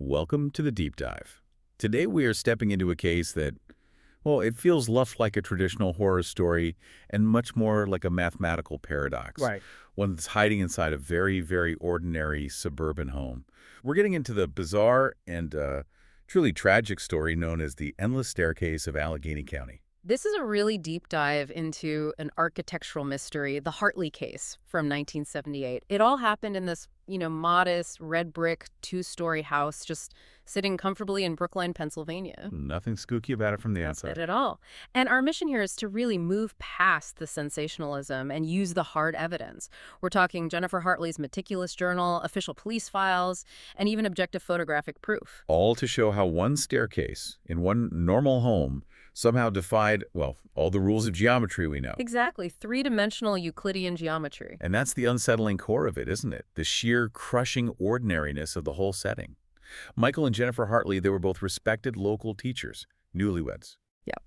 Welcome to the Deep Dive. Today we are stepping into a case that, well, it feels less like a traditional horror story and much more like a mathematical paradox. Right. One that's hiding inside a very, very ordinary suburban home. We're getting into the bizarre and truly tragic story known as the Endless Staircase of Allegheny County. This is a really deep dive into an architectural mystery, the Hartley case from 1978. It all happened in this, modest red brick two-story house just sitting comfortably in Brookline, Pennsylvania. Nothing spooky about it from the That's it outside. at all. And our mission here is to really move past the sensationalism and use the hard evidence. We're talking Jennifer Hartley's meticulous journal, official police files, and even objective photographic proof. All to show how one staircase in one normal home somehow defied, well, all the rules of geometry we know. Exactly. Three-dimensional Euclidean geometry. And that's the unsettling core of it, isn't it? The sheer crushing ordinariness of the whole setting. Michael and Jennifer Hartley, they were both respected local teachers, newlyweds. Yep.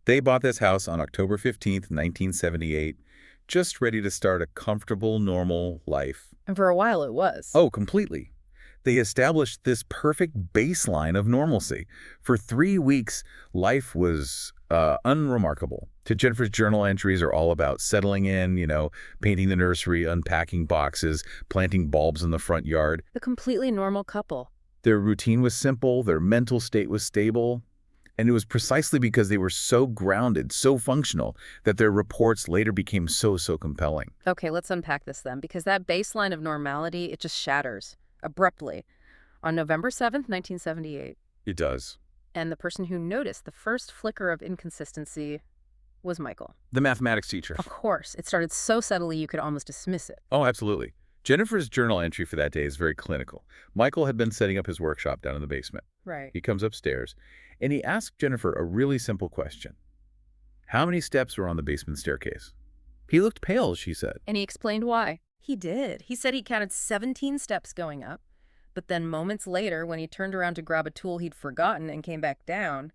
They bought this house on October 15th, 1978, just ready to start a comfortable, normal life. And for a while it was. Oh, completely. They established this perfect baseline of normalcy. For 3 weeks, life was unremarkable. To Jennifer's journal entries are all about settling in, painting the nursery, unpacking boxes, planting bulbs in the front yard. The completely normal couple. Their routine was simple, their mental state was stable, and it was precisely because they were so grounded, so functional, that their reports later became so compelling. Okay, let's unpack this then, because that baseline of normality, it just shatters abruptly on November 7th, 1978. It does. And the person who noticed the first flicker of inconsistency was Michael. The mathematics teacher. Of course, it started so subtly you could almost dismiss it. Oh, absolutely. Jennifer's journal entry for that day is very clinical. Michael had been setting up his workshop down in the basement. Right. He comes upstairs, and he asks Jennifer a really simple question. How many steps were on the basement staircase? He looked pale, she said. And he explained why. He did. He said he counted 17 steps going up, but then moments later, when he turned around to grab a tool he'd forgotten and came back down,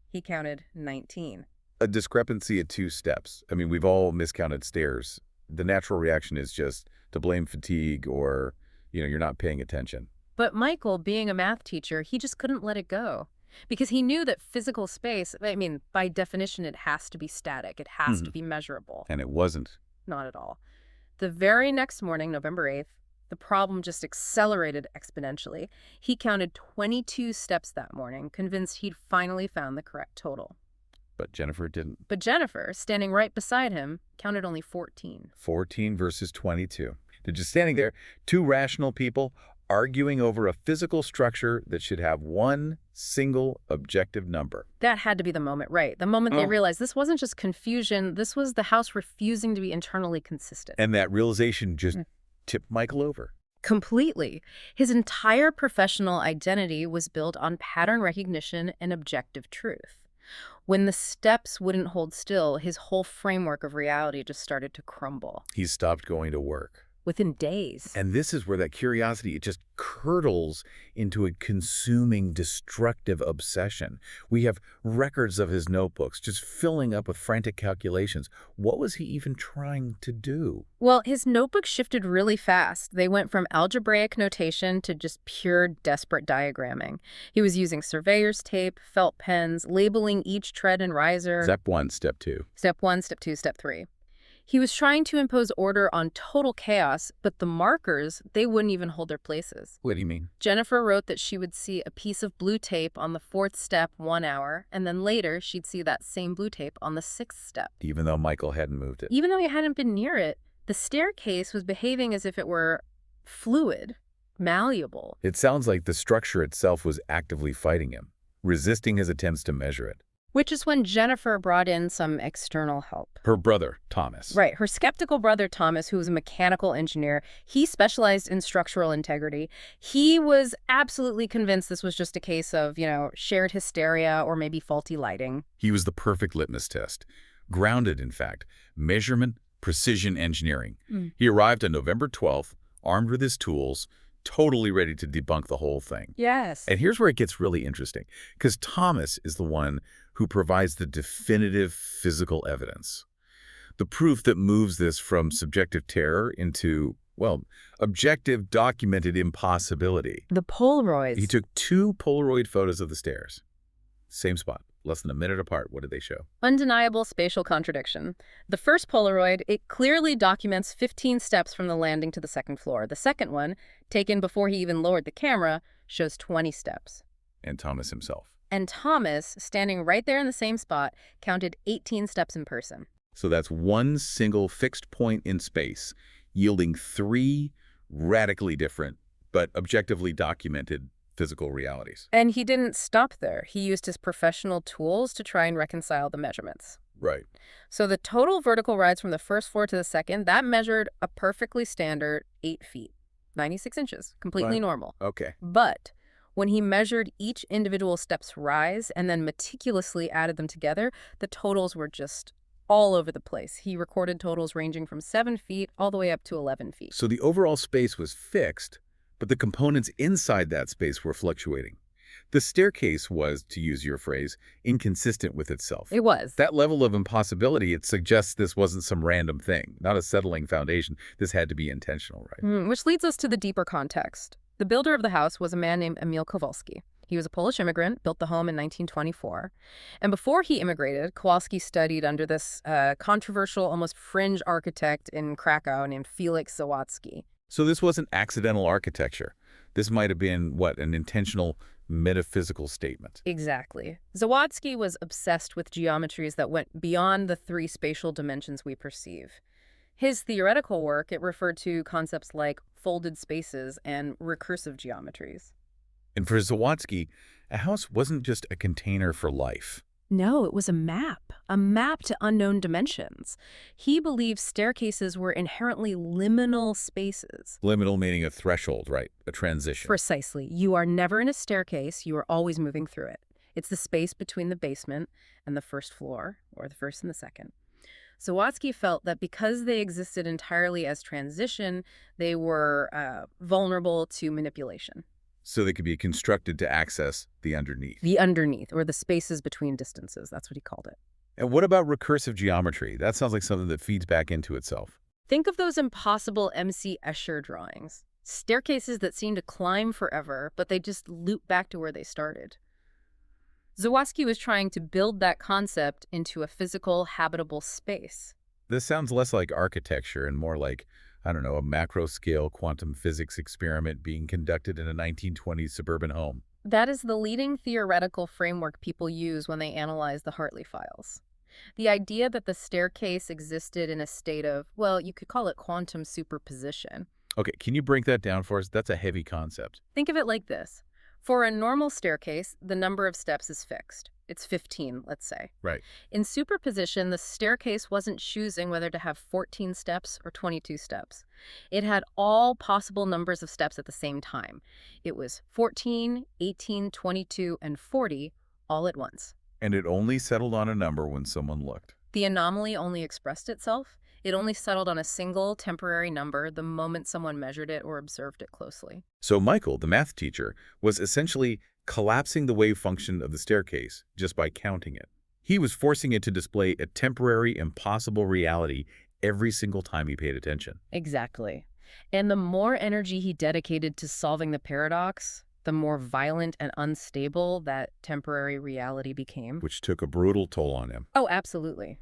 he counted 19. A discrepancy at 2 steps. I mean, we've all miscounted stairs. The natural reaction is just to blame fatigue or, you're not paying attention. But Michael, being a math teacher, he just couldn't let it go. Because he knew that physical space, by definition, it has to be static. It has to be measurable. And it wasn't. Not at all. The very next morning, November 8th, the problem just accelerated exponentially. He counted 22 steps that morning, convinced he'd finally found the correct total. But Jennifer didn't. But Jennifer, standing right beside him, counted only 14. 14 versus 22. They're just standing there, 2 rational people arguing over a physical structure that should have one single objective number. That had to be the moment, right? The moment they realized this wasn't just confusion, this was the house refusing to be internally consistent. And that realization just tipped Michael over. Completely. His entire professional identity was built on pattern recognition and objective truth. When the steps wouldn't hold still, his whole framework of reality just started to crumble. He stopped going to work. Within days. And this is where that curiosity, it just curdles into a consuming, destructive obsession. We have records of his notebooks just filling up with frantic calculations. What was he even trying to do? Well, his notebook shifted really fast. They went from algebraic notation to just pure, desperate diagramming. He was using surveyor's tape, felt pens, labeling each tread and riser. Step 1, step 2. Step 1, step 2, step 3. He was trying to impose order on total chaos, but the markers, they wouldn't even hold their places. What do you mean? Jennifer wrote that she would see a piece of blue tape on the 4th step 1 hour, and then later she'd see that same blue tape on the 6th step. Even though Michael hadn't moved it. Even though he hadn't been near it, the staircase was behaving as if it were fluid, malleable. It sounds like the structure itself was actively fighting him, resisting his attempts to measure it. Which is when Jennifer brought in some external help. Her brother, Thomas. Right. Her skeptical brother, Thomas, who was a mechanical engineer, he specialized in structural integrity. He was absolutely convinced this was just a case of, shared hysteria or maybe faulty lighting. He was the perfect litmus test. Grounded, in fact. Measurement, precision engineering. He arrived on November 12th, armed with his tools, totally ready to debunk the whole thing. Yes. And here's where it gets really interesting, because Thomas is the one who provides the definitive physical evidence. The proof that moves this from subjective terror into, Well, objective documented impossibility. The Polaroids. He took 2 Polaroid photos of the stairs. Same spot, less than a minute apart. What did they show? Undeniable spatial contradiction. The first Polaroid, it clearly documents 15 steps from the landing to the second floor. The second one, taken before he even lowered the camera, shows 20 steps. And Thomas himself. And Thomas, standing right there in the same spot, counted 18 steps in person. So that's one single fixed point in space, yielding 3 radically different, but objectively documented physical realities. And he didn't stop there. He used his professional tools to try and reconcile the measurements. Right. So the total vertical rise from the first floor to the second, that measured a perfectly standard 8 feet, 96 inches, completely Right. normal. Okay. But when he measured each individual step's rise and then meticulously added them together, the totals were just all over the place. He recorded totals ranging from 7 feet all the way up to 11 feet. So the overall space was fixed, but the components inside that space were fluctuating. The staircase was, to use your phrase, inconsistent with itself. It was. That level of impossibility, it suggests this wasn't some random thing, not a settling foundation. This had to be intentional, right? Which leads us to the deeper context. The builder of the house was a man named Emil Kowalski. He was a Polish immigrant, built the home in 1924. And before he immigrated, Kowalski studied under this controversial, almost fringe architect in Krakow named Felix Zawadzki. So this wasn't accidental architecture. This might have been, what, an intentional metaphysical statement. Exactly. Zawadzki was obsessed with geometries that went beyond the 3 spatial dimensions we perceive. His theoretical work, it referred to concepts like folded spaces and recursive geometries. And for Zawadzki, a house wasn't just a container for life. No, it was a map to unknown dimensions. He believed staircases were inherently liminal spaces. Liminal meaning a threshold, right? A transition. Precisely. You are never in a staircase. You are always moving through it. It's the space between the basement and the first floor, or the first and the second. Zawadzki felt that because they existed entirely as transition, they were vulnerable to manipulation. So they could be constructed to access the underneath. The underneath, or the spaces between distances. That's what he called it. And what about recursive geometry? That sounds like something that feeds back into itself. Think of those impossible M.C. Escher drawings. Staircases that seem to climb forever, but they just loop back to where they started. Zawadzki was trying to build that concept into a physical, habitable space. This sounds less like architecture and more like, I don't know, a macro-scale quantum physics experiment being conducted in a 1920s suburban home. That is the leading theoretical framework people use when they analyze the Hartley files. The idea that the staircase existed in a state of, well, you could call it quantum superposition. Okay, can you break that down for us? That's a heavy concept. Think of it like this. For a normal staircase, the number of steps is fixed. It's 15, let's say. Right. In superposition, the staircase wasn't choosing whether to have 14 steps or 22 steps. It had all possible numbers of steps at the same time. It was 14, 18, 22, and 40 all at once. And it only settled on a number when someone looked. The anomaly only expressed itself. It only settled on a single temporary number the moment someone measured it or observed it closely. So Michael, the math teacher, was essentially collapsing the wave function of the staircase just by counting it. He was forcing it to display a temporary, impossible reality every single time he paid attention. Exactly. And the more energy he dedicated to solving the paradox, the more violent and unstable that temporary reality became. Which took a brutal toll on him. Oh, absolutely.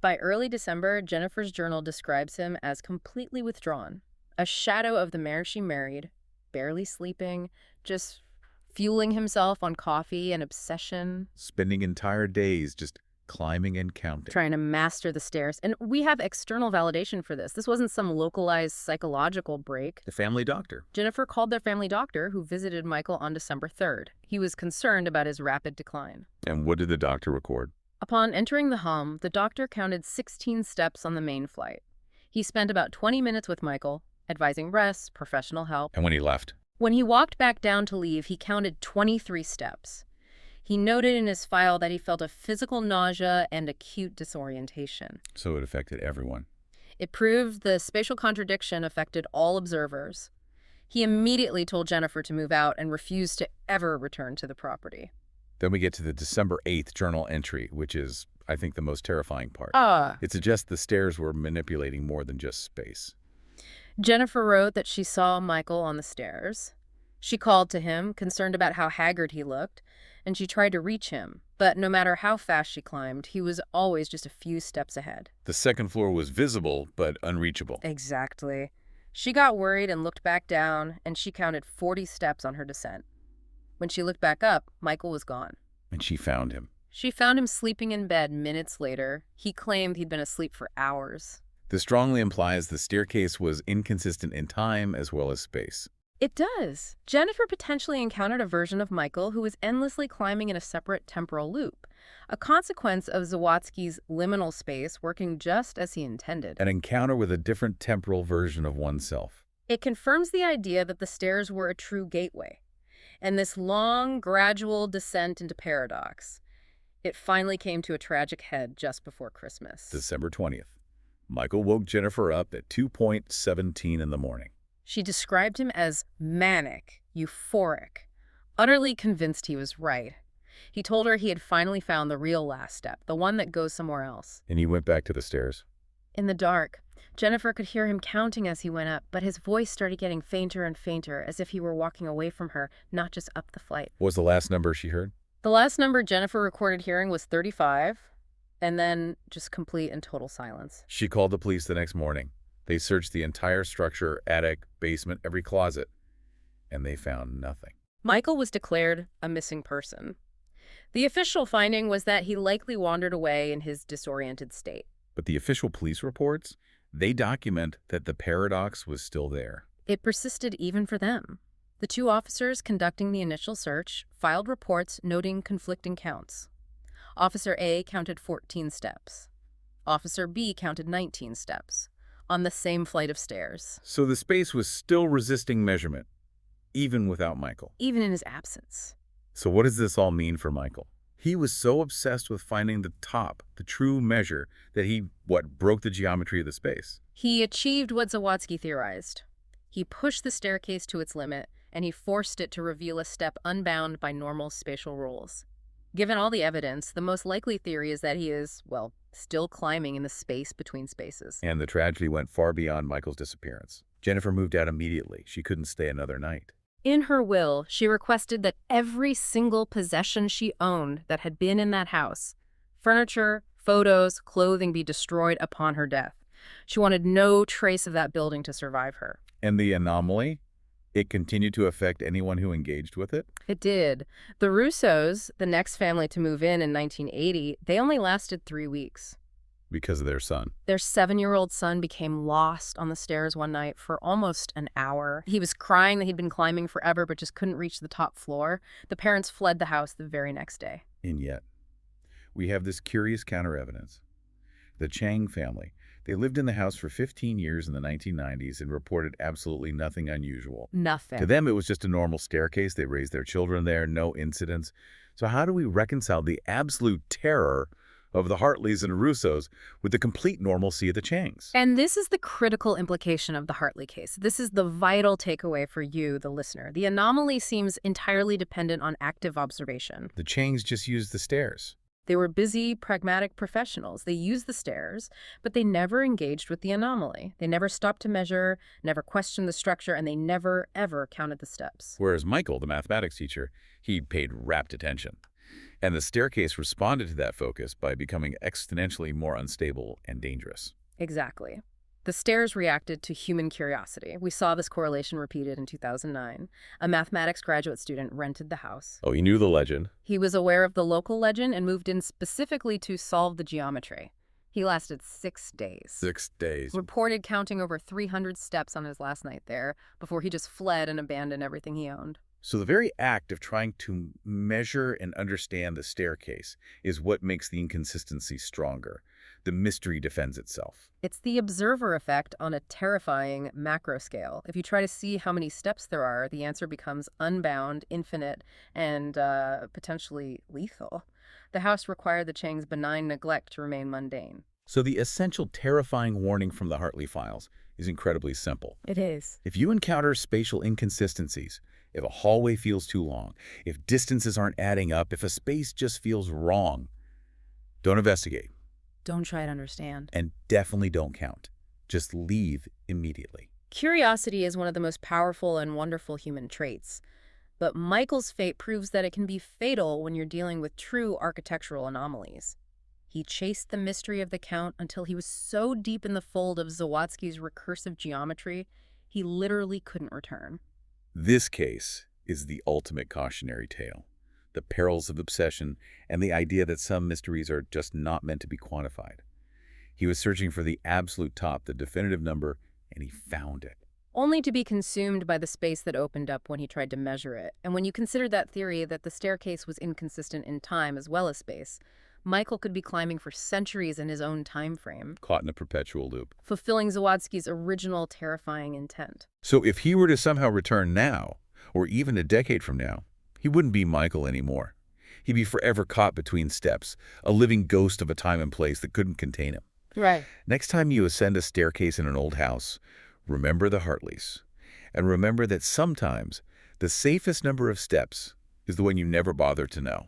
By early December, Jennifer's journal describes him as completely withdrawn, a shadow of the man she married, barely sleeping, just fueling himself on coffee and obsession. Spending entire days just climbing and counting. Trying to master the stairs. And we have external validation for this. This wasn't some localized psychological break. The family doctor. Jennifer called their family doctor, who visited Michael on December 3rd. He was concerned about his rapid decline. And what did the doctor record? Upon entering the home, the doctor counted 16 steps on the main flight. He spent about 20 minutes with Michael, advising rest, professional help. And when he left? When he walked back down to leave, he counted 23 steps. He noted in his file that he felt a physical nausea and acute disorientation. So it affected everyone. It proved the spatial contradiction affected all observers. He immediately told Jennifer to move out and refused to ever return to the property. Then we get to the December 8th journal entry, which is, I think, the most terrifying part. It suggests the stairs were manipulating more than just space. Jennifer wrote that she saw Michael on the stairs. She called to him, concerned about how haggard he looked, and she tried to reach him. But no matter how fast she climbed, he was always just a few steps ahead. The second floor was visible, but unreachable. Exactly. She got worried and looked back down, and she counted 40 steps on her descent. When she looked back up, Michael was gone. And she found him. She found him sleeping in bed minutes later. He claimed he'd been asleep for hours. This strongly implies the staircase was inconsistent in time as well as space. It does. Jennifer potentially encountered a version of Michael who was endlessly climbing in a separate temporal loop, a consequence of Zawadzki's liminal space working just as he intended. An encounter with a different temporal version of oneself. It confirms the idea that the stairs were a true gateway, and this long, gradual descent into paradox. It finally came to a tragic head just before Christmas. December 20th. Michael woke Jennifer up at 2:17 in the morning. She described him as manic, euphoric, utterly convinced he was right. He told her he had finally found the real last step, the one that goes somewhere else. And he went back to the stairs. In the dark, Jennifer could hear him counting as he went up, but his voice started getting fainter and fainter, as if he were walking away from her, not just up the flight. What was the last number she heard? The last number Jennifer recorded hearing was 35, and then just complete and total silence. She called the police the next morning. They searched the entire structure, attic, basement, every closet, and they found nothing. Michael was declared a missing person. The official finding was that he likely wandered away in his disoriented state. But the official police reports, they document that the paradox was still there. It persisted even for them. The two officers conducting the initial search filed reports noting conflicting counts. Officer A counted 14 steps. Officer B counted 19 steps on the same flight of stairs. So the space was still resisting measurement, even without Michael. Even in his absence. So what does this all mean for Michael? He was so obsessed with finding the top, the true measure, that he, broke the geometry of the space. He achieved what Zawadzki theorized. He pushed the staircase to its limit, and he forced it to reveal a step unbound by normal spatial rules. Given all the evidence, the most likely theory is that he is, still climbing in the space between spaces. And the tragedy went far beyond Michael's disappearance. Jennifer moved out immediately. She couldn't stay another night. In her will, she requested that every single possession she owned that had been in that house, furniture, photos, clothing, be destroyed upon her death. She wanted no trace of that building to survive her. And the anomaly? It continued to affect anyone who engaged with it? It did. The Russos, the next family to move in 1980, they only lasted 3 weeks. Because of their son. Their 7-year-old son became lost on the stairs one night for almost an hour. He was crying that he'd been climbing forever but just couldn't reach the top floor. The parents fled the house the very next day. And yet, we have this curious counter-evidence. The Chen family. They lived in the house for 15 years in the 1990s and reported absolutely nothing unusual. Nothing. To them, it was just a normal staircase. They raised their children there, no incidents. So how do we reconcile the absolute terror of the Hartleys and Russos with the complete normalcy of the Chens? And this is the critical implication of the Hartley case. This is the vital takeaway for you, the listener. The anomaly seems entirely dependent on active observation. The Chens just used the stairs. They were busy, pragmatic professionals. They used the stairs, but they never engaged with the anomaly. They never stopped to measure, never questioned the structure, and they never, ever counted the steps. Whereas Michael, the mathematics teacher, he paid rapt attention. And the staircase responded to that focus by becoming exponentially more unstable and dangerous. Exactly. The stairs reacted to human curiosity. We saw this correlation repeated in 2009. A mathematics graduate student rented the house. Oh, he knew the legend. He was aware of the local legend and moved in specifically to solve the geometry. He lasted 6 days. 6 days. Reported counting over 300 steps on his last night there before he just fled and abandoned everything he owned. So the very act of trying to measure and understand the staircase is what makes the inconsistency stronger. The mystery defends itself. It's the observer effect on a terrifying macro scale. If you try to see how many steps there are, the answer becomes unbound, infinite, and potentially lethal. The house required the Cheng's benign neglect to remain mundane. So the essential terrifying warning from the Hartley files is incredibly simple. It is. If you encounter spatial inconsistencies, if a hallway feels too long, if distances aren't adding up, if a space just feels wrong, don't investigate. Don't try to understand. And definitely don't count. Just leave immediately. Curiosity is one of the most powerful and wonderful human traits. But Michael's fate proves that it can be fatal when you're dealing with true architectural anomalies. He chased the mystery of the Count until he was so deep in the fold of Zawadzki's recursive geometry, he literally couldn't return. This case is the ultimate cautionary tale. The perils of obsession and the idea that some mysteries are just not meant to be quantified. He was searching for the absolute top, the definitive number, and he found it. Only to be consumed by the space that opened up when he tried to measure it. And when you consider that theory that the staircase was inconsistent in time as well as space, Michael could be climbing for centuries in his own time frame, Caught in a perpetual loop. fulfilling Zawadzki's original terrifying intent. So if he were to somehow return now, or even a decade from now, he wouldn't be Michael anymore. He'd be forever caught between steps, a living ghost of a time and place that couldn't contain him. Right. Next time you ascend a staircase in an old house, remember the Hartleys. And remember that sometimes the safest number of steps is the one you never bother to know.